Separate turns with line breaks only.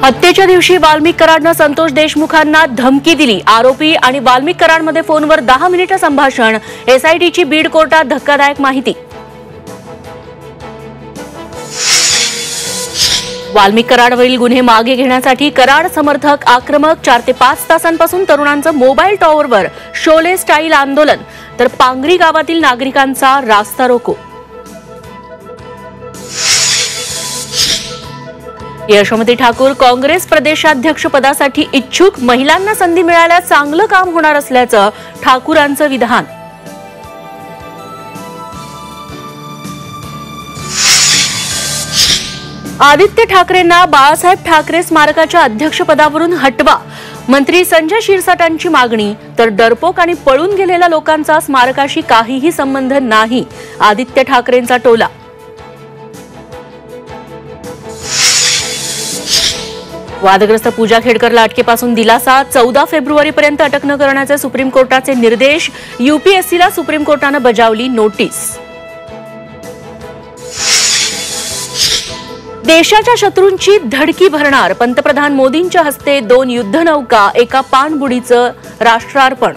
हत्येच्या दिवशी वाल्मिक कराडनं संतोष देशमुखांना धमकी दिली। आरोपी आणि वाल्मिक कराडमध्ये फोनवर 10 मिनिटे संभाषण। एसआयटीची बीड कोर्टात धक्कादायक माहिती। वाल्मिक कराडवरील गुन्हे मागे घेण्यासाठी कराड समर्थक आक्रमक। 4 ते 5 तासांपासून तरुणांचं मोबाईल टॉवरवर शोले स्टाईल आंदोलन, तर पांगरी गावातील नागरिकांचा रास्ता रोको। यशोमती ठाकूर काँग्रेस प्रदेशाध्यक्ष पदासाठी इच्छुक। महिलांना संधी मिळाल्यास चांगलं काम होणार असल्याचं ठाकूरांचं विधान। आदित्य ठाकरेंना बाळासाहेब ठाकरे स्मारकाच्या अध्यक्षपदावरून हटवा, मंत्री संजय शिरसाटांची मागणी। तर डरपोक आणि पळून गेलेल्या लोकांचा स्मारकाशी काहीही संबंध नाही, आदित्य ठाकरेंचा टोला। वादग्रस्त पूजा खेडकरला अटकेपासून दिलासा। 14 फेब्रुवारीपर्यंत अटक न करण्याचे सुप्रीम कोर्टाचे निर्देश। यूपीएससीला सुप्रीम कोर्टानं बजावली नोटीस। देशाच्या शत्रूंची धडकी भरणार, पंतप्रधान मोदींच्या हस्ते 2 युद्धनौका, एका पाणबुडीचं राष्ट्रार्पण।